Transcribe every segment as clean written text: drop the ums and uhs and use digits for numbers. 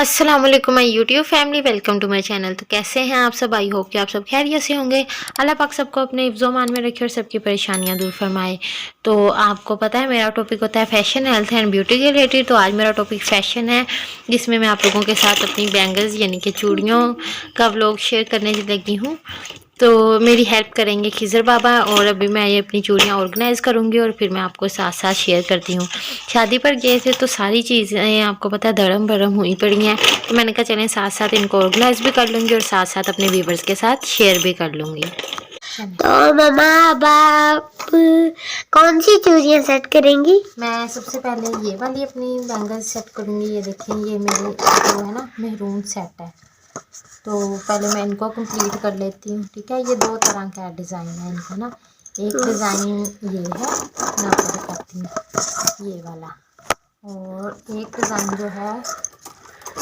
अस्सलाम वालेकुम my YouTube family, welcome to my channel. तो कैसे हैं आप सब? आई होप कि आप सब खैरियत से होंगे। अल्लाह पाक सबको अपने हिफ्ज़-ओ-मान में रखे और सबकी परेशानियां दूर फरमाए। तो आपको पता है मेरा टॉपिक होता है फैशन, हेल्थ एंड ब्यूटी के रिलेटेड। तो आज मेरा टॉपिक फैशन है, जिसमें मैं आप लोगों के साथ अपनी बैंगल्स यानी कि चूड़ियों का व्लॉग शेयर करने लगी हूँ। तो मेरी हेल्प करेंगे खिज़र बाबा, और अभी मैं ये अपनी चूड़ियाँ ऑर्गेनाइज़ करूँगी और फिर मैं आपको साथ साथ शेयर करती हूँ। शादी पर गए थे तो सारी चीज़ें आपको पता है धड़म भरम हुई पड़ी हैं, तो मैंने कहा चलें साथ साथ इनको ऑर्गेनाइज़ भी कर लूँगी और साथ साथ अपने व्यूवर्स के साथ शेयर भी कर लूँगी। तो मम्मा अब आप कौन सी चूड़ियाँ सेट करेंगी? मैं सबसे पहले ये वाली अपनी बैंगल्स सेट करूँगी। ये देखें, ये मेरे जो है ना मेहरून सेट है। तो पहले मैं इनको कंप्लीट कर लेती हूँ। ठीक है, ये दो तरह का डिज़ाइन है इनका ना। एक डिज़ाइन ये है, मैं आपको दिखाती हूँ, ये वाला। और एक डिज़ाइन जो है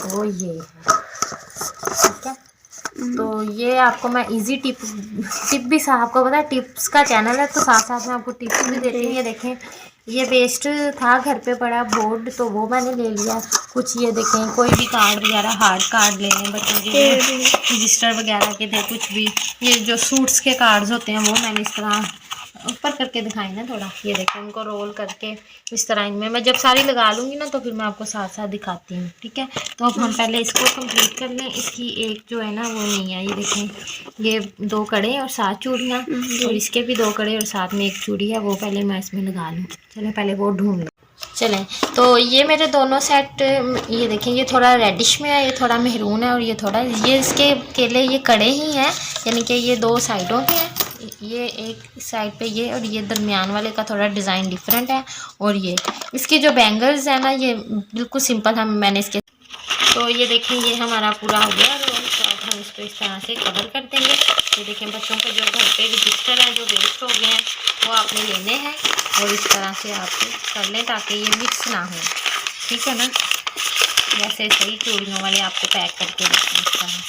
वो ये है। ठीक है, तो ये आपको मैं इजी टिप भी आपको पता है टिप्स का चैनल है, तो साथ साथ में आपको टिप्स भी देती हूँ। ये देखें, ये वेस्ट था घर पे पड़ा बोर्ड, तो वो मैंने ले लिया। कुछ ये देखें, कोई भी कार्ड वगैरह, हार्ड कार्ड ले लें बच्चों के रजिस्टर वगैरह के थे, कुछ भी ये जो सूट्स के कार्ड्स होते हैं वो मैंने इस तरह ऊपर करके दिखाई ना थोड़ा। ये देखें, उनको रोल करके इस तरह इनमें मैं जब सारी लगा लूँगी ना तो फिर मैं आपको साथ साथ दिखाती हूँ। ठीक है, तो अब हम पहले इसको कंप्लीट कर लें। इसकी एक जो है ना वो नहीं है, ये देखें, ये दो कड़े और 7 चूड़ियाँ, और इसके भी 2 कड़े और साथ में 1 चूड़ी है, वो पहले मैं इसमें लगा लूँ। चलें पहले वो ढूंढ लें। चलें, तो ये मेरे दोनों सेट, ये देखें, ये थोड़ा रेडिश में है, ये थोड़ा मेहरून है, और ये थोड़ा, ये इसके केले ये कड़े ही हैं, यानी कि ये 2 साइडों के हैं। ये एक साइड पे ये, और ये दरमियान वाले का थोड़ा डिज़ाइन डिफरेंट है। और ये इसकी जो बैंगल्स है ना ये बिल्कुल सिंपल हम मैंने इसके, तो ये देखें, ये हमारा पूरा हो गया। तो अब हम इसको इस तरह से कवर कर देंगे। ये देखें, बच्चों के जो घर पे रजिस्टर हैं जो वेस्ट हो गए हैं वो आपने लेने हैं, और इस तरह से आप कर लें ताकि ये मिक्स ना हो। ठीक है ना, वैसे सही चूड़ियों वाले आपको पैक करके देखें इस तरह।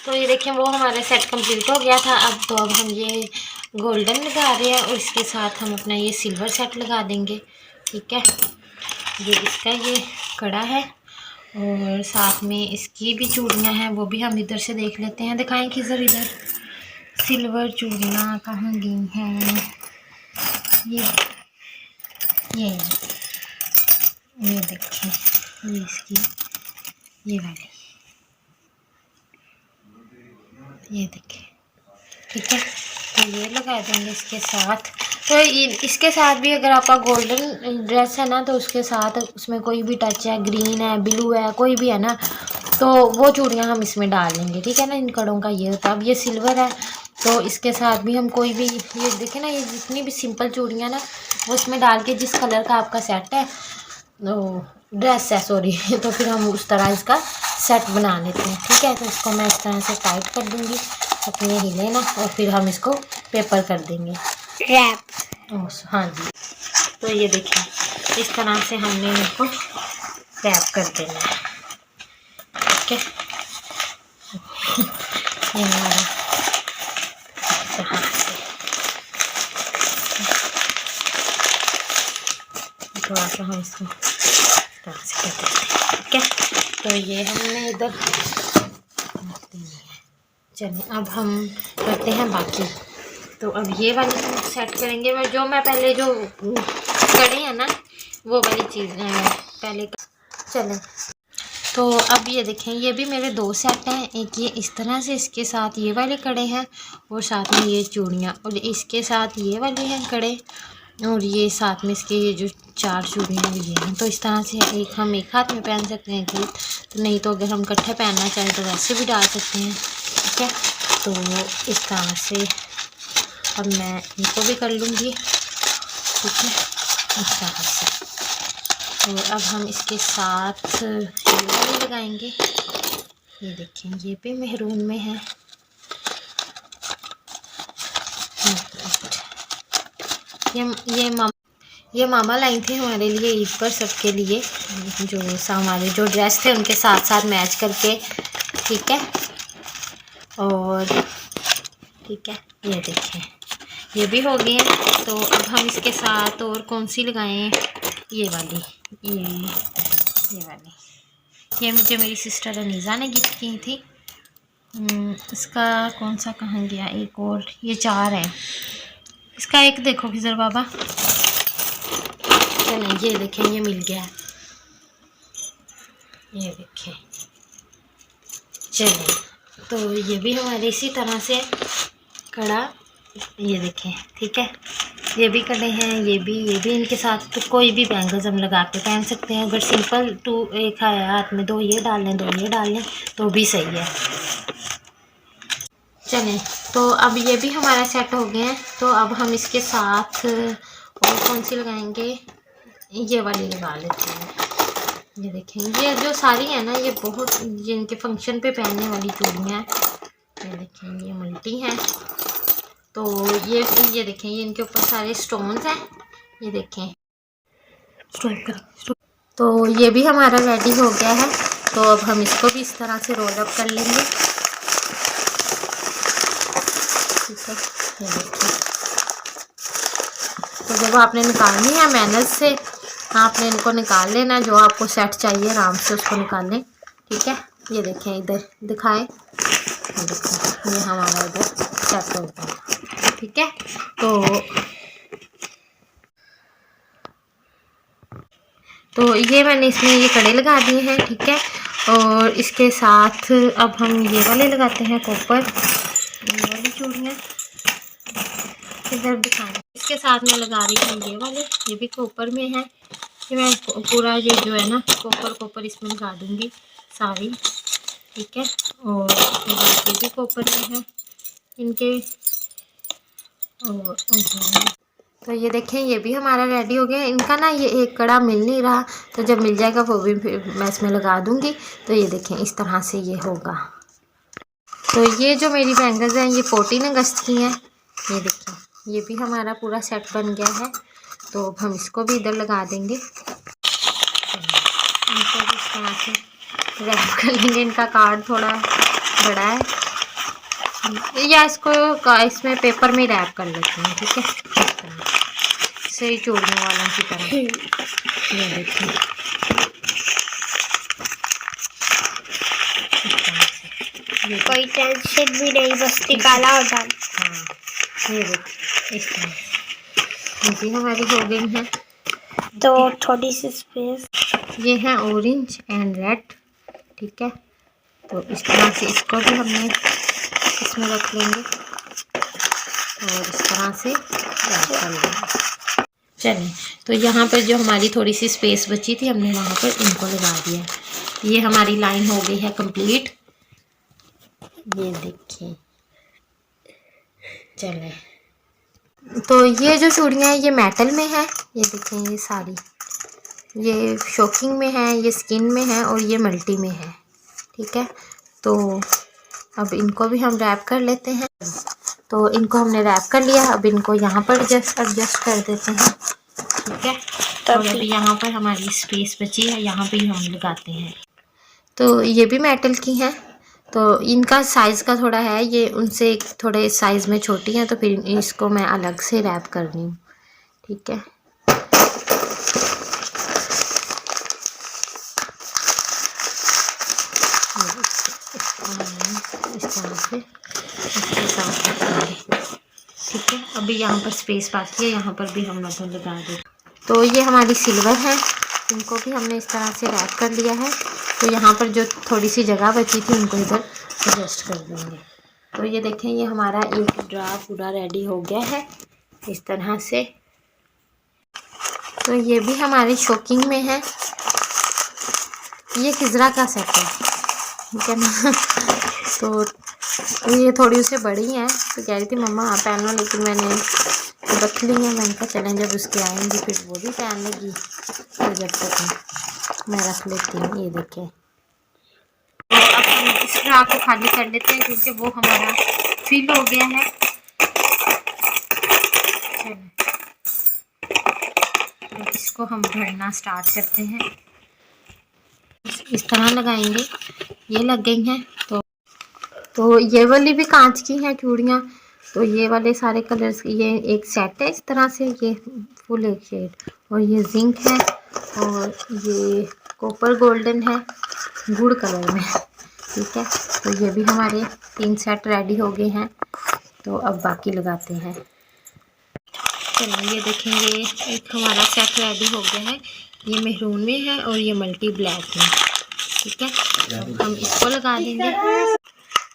तो ये देखें, वो हमारा सेट कंप्लीट हो गया था। अब हम ये गोल्डन लगा रहे हैं, और इसके साथ हम अपना ये सिल्वर सेट लगा देंगे। ठीक है, ये इसका ये कड़ा है, और साथ में इसकी भी चूड़ियाँ हैं, वो भी हम इधर से देख लेते हैं। दिखाएं किधर, इधर सिल्वर चूड़ियाँ कहाँ गई हैं? ये देखें, ये इसकी ये वाली, ये देखें। ठीक है, तो ये लगा देंगे इसके साथ। तो इसके साथ भी अगर आपका गोल्डन ड्रेस है ना, तो उसके साथ उसमें कोई भी टच है, ग्रीन है, ब्लू है, कोई भी है ना, तो वो चूड़ियाँ हम इसमें डाल लेंगे। ठीक है ना, इन कड़ों का ये होता है। अब ये सिल्वर है, तो इसके साथ भी हम कोई भी, ये देखें ना, ये जितनी भी सिंपल चूड़ियाँ ना वो इसमें डाल के, जिस कलर का आपका सेट है, ड्रेस है सॉरी तो फिर हम उस तरह इसका सेट बना लेते हैं। ठीक है, तो इसको मैं इस तरह से टाइट कर दूँगी अपने हिले ना, और फिर हम इसको पेपर कर देंगे रैप। हाँ जी, तो ये देखिए, इस तरह से हमने इनको रैप कर देना है। ठीक है, ये हमारा थोड़ा सा हम इसको तरह से कर देते हैं। ठीक है, तो ये हमने इधर, चलिए अब हम करते हैं बाकी। तो अब ये वाली सेट करेंगे, जो मैं पहले जो कड़े हैं ना वो वाली चीज़ पहले चलें। तो अब ये देखें, ये भी मेरे 2 सेट हैं। एक ये इस तरह से, इसके साथ ये वाले कड़े हैं, और साथ में ये चूड़ियाँ, और इसके साथ ये वाले हैं कड़े, और ये साथ में इसके ये जो 4 चूड़ियाँ ये हैं। तो इस तरह से एक हम एक हाथ में पहन सकते हैं कि, तो नहीं तो अगर हम इकट्ठे पहनना चाहें तो वैसे भी डाल सकते हैं। ठीक है, तो इस तरह से अब मैं इनको भी कर लूँगी। ठीक है, इस तरह से। तो अब हम इसके साथ ये वाली लगाएंगे। ये देखें, ये भी मेहरून में है। ये मामा लाई थी हमारे लिए ईद पर, सबके लिए, जो हमारे जो ड्रेस थे उनके साथ साथ मैच करके। ठीक है, और ठीक है, ये देखें, ये भी हो गए हैं। तो अब हम इसके साथ और कौन सी लगाएं? ये वाली, ये वाली, ये मुझे मेरी सिस्टर अनीज़ा ने गिफ्ट की थी। इसका कौन सा कहाँ गया, एक और, ये 4 है। इसका एक देखो खिजर बाबा, चलें ये देखें, ये मिल गया है, ये देखें। चलें तो ये भी हमारे इसी तरह से कड़ा, ये देखें, ठीक है। ये भी कड़े हैं, ये भी इनके साथ तो कोई भी बैंगल्स हम लगा के पहन सकते हैं। अगर सिंपल एक हाथ में 2 ये डाल लें, 2 ये डाल लें तो भी सही है। चलें तो अब ये भी हमारा सेट हो गया है। तो अब हम इसके साथ और कौन सी लगाएंगे, ये वाली लगा लेते हैं। ये देखें, ये जो सारी है ना, ये बहुत जिनके फंक्शन पे पहनने वाली चूड़ियाँ हैं। ये देखें, ये मल्टी हैं। तो ये देखें, ये इनके ऊपर सारे स्टोन्स हैं, ये देखें। तो ये भी हमारा रेडी हो गया है। तो अब हम इसको भी इस तरह से रोल अप कर लेंगे, ठीक है। ये देखिए, तो जब आपने निकालनी है मैनस से, आपने इनको निकाल लेना, जो आपको सेट चाहिए आराम से उसको निकाल लें, ठीक है। ये देखें, इधर दिखाएं, ये देखें, ये हमारा इधर सेट हो गया, ठीक है। तो ये मैंने इसमें ये कड़े लगा दिए हैं, ठीक है। और इसके साथ अब हम ये वाले लगाते हैं कॉपर, ये वाली चूड़ियाँ इधर दिखाएं। इसके साथ मैं लगा रही हूँ ये वाले, ये भी कॉपर में है। ये मैं पूरा ये जो है ना कॉपर इसमें लगा दूँगी सारी, ठीक है। और ये भी कॉपर में है इनके। और तो ये देखें, ये भी हमारा रेडी हो गया। इनका ना ये एक कड़ा मिल नहीं रहा, तो जब मिल जाएगा वो भी फिर मैं इसमें लगा दूँगी। तो ये देखें, इस तरह से ये होगा। तो ये जो मेरी बैंगल्स हैं ये 14 अगस्त की हैं, ये देखें, ये भी हमारा पूरा सेट बन गया है। तो अब हम इसको भी इधर लगा देंगे, इनको भी इस तरह से रैप कर लेंगे। इनका कार्ड थोड़ा बड़ा है, या इसको इसमें पेपर में रैप कर लेते हैं, ठीक है। सही चूड़ियों वालों की तरह, ये देखिए, कोई टेंशन भी नहीं, बस निकाला हो जाए। हाँ, ये देखिए, इस तरह ये भी हमारी हो गई है। तो थोड़ी सी स्पेस, ये है ऑरेंज एंड रेड, ठीक है। तो इस तरह से इसको भी हमने इसमें रख लेंगे और इस तरह से रैप कर लेंगे। चलिए, तो यहाँ पर जो हमारी थोड़ी सी स्पेस बची थी, हमने वहाँ पर इनको लगा दिया। ये हमारी लाइन हो गई है कंप्लीट, ये देखिए। चलें, तो ये जो चूड़ियाँ हैं ये मेटल में है, ये देखें, ये सारी ये शोकिंग में है, ये स्किन में है और ये मल्टी में है, ठीक है। तो अब इनको भी हम रैप कर लेते हैं। तो इनको हमने रैप कर लिया, अब इनको यहाँ पर एडजस्ट कर देते हैं, ठीक है। और अभी यहाँ पर हमारी स्पेस बची है, यहाँ पे ही हम लगाते हैं। तो ये भी मेटल की हैं, तो इनका साइज़ का थोड़ा है, ये उनसे थोड़े साइज़ में छोटी हैं, तो फिर इसको मैं अलग से रैप कर रही हूँ, ठीक है। इस तरह से इसके साथ रखेंगे, ठीक है। अभी यहाँ पर स्पेस बाकी है, यहाँ पर भी हम लोग लगा दें। तो ये हमारी सिल्वर है, इनको भी हमने इस तरह से रैप कर लिया है। तो यहाँ पर जो थोड़ी सी जगह बची थी उनको इधर एडजस्ट कर देंगे। तो ये देखें, ये हमारा एक ड्रा पूरा रेडी हो गया है इस तरह से। तो ये भी हमारी शोकिंग में है, ये खिजरा का सेट है, ठीक है ना। तो ये थोड़ी उससे बड़ी हैं, तो कह रही थी मम्मा आप पहन लो, लेकिन मैंने रख ली है। मैंने कहा चलें, जब उसके आएंगी फिर वो भी पहन लेगी, तो जब तक मैं रख लेती हूँ। ये देखें, तो अब हम इस ड्रा को खाली कर लेते हैं क्योंकि वो हमारा फिल हो गया है। तो इसको हम भरना स्टार्ट करते हैं, इस तरह लगाएंगे। ये लग गई हैं। तो ये वाली भी कांच की हैं चूड़ियाँ। तो ये वाले सारे कलर्स, ये एक सेट है इस तरह से, ये फुल एक शेड, और ये जिंक है और ये कॉपर गोल्डन है गुड़ कलर में, ठीक है। तो ये भी हमारे 3 सेट रेडी हो गए हैं। तो अब बाकी लगाते हैं। चलो ये देखेंगे, एक हमारा सेट रेडी हो गया है। ये मेहरून में है और ये मल्टी ब्लैक में, ठीक है। तो हम इसको लगा देंगे।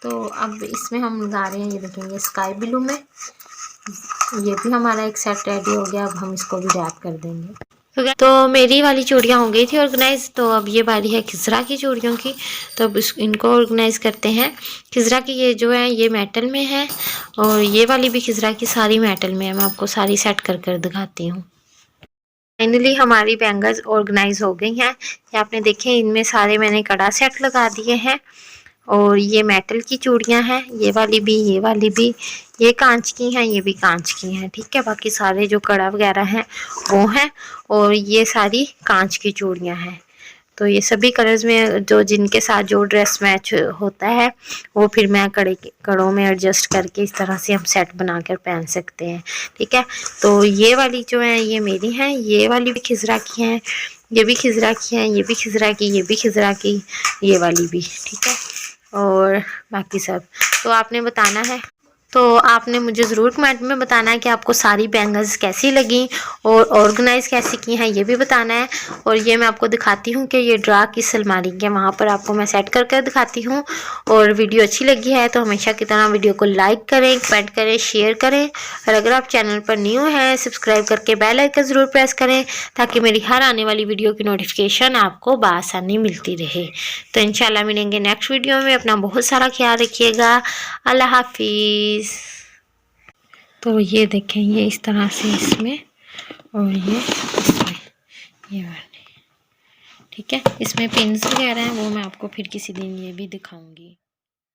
तो अब इसमें हम लगा रहे हैं, ये देखेंगे स्काई ब्लू में। ये भी हमारा एक सेट रेडी हो गया। अब हम इसको भी रैप कर देंगे। तो मेरी वाली चूड़ियाँ हो गई थी ऑर्गेनाइज। तो अब ये बारी है खिजरा की चूड़ियों की। तो अब इनको ऑर्गेनाइज करते हैं। खिजरा की ये जो है ये मेटल में है और ये वाली भी खिजरा की सारी मेटल में है। मैं आपको सारी सेट कर कर दिखाती हूँ। फाइनली हमारी बैंगल्स ऑर्गेनाइज हो गई हैं। ये आपने देखे, इनमें सारे मैंने कड़ा सेट लगा दिए हैं। और ये मेटल की चूड़ियाँ हैं, ये वाली भी, ये वाली भी, ये कांच की हैं, ये भी कांच की हैं, ठीक है। बाकी सारे जो कड़ा वगैरह हैं वो हैं और ये सारी कांच की चूड़ियाँ हैं। तो ये सभी कलर्स में जो जिनके साथ जो ड्रेस मैच होता है वो फिर मैं कड़ों में एडजस्ट करके इस तरह से हम सेट बनाकर पहन सकते हैं, ठीक है। तो ये वाली जो है ये मेरी हैं, ये वाली भी खिजरा की हैं, ये भी खिजरा की हैं, ये भी खिजरा की, ये भी खिजरा की, ये वाली भी, ठीक है। और बाकी सब तो आपने बताना है। तो आपने मुझे ज़रूर कमेंट में बताना है कि आपको सारी बैंगल्स कैसी लगी और ऑर्गेनाइज़ कैसी की हैं, ये भी बताना है। और ये मैं आपको दिखाती हूँ कि ये ड्रा किस अलमारी के, वहाँ पर आपको मैं सेट कर कर दिखाती हूँ। और वीडियो अच्छी लगी है तो हमेशा की तरह वीडियो को लाइक करें, कमेंट करें, शेयर करें। और अगर आप चैनल पर न्यू हैं सब्सक्राइब करके बेल आइकन ज़रूर प्रेस करें ताकि मेरी हर आने वाली वीडियो की नोटिफिकेशन आपको बआसानी मिलती रहे। तो इंशाल्लाह मिलेंगे नेक्स्ट वीडियो में। अपना बहुत सारा ख्याल रखिएगा। अल्लाह हाफिज़। तो ये देखें, ये इस तरह से इसमें और ये इसमें, ये वाले, ठीक है। इसमें पिन्स वगैरह हैं वो मैं आपको फिर किसी दिन ये भी दिखाऊंगी।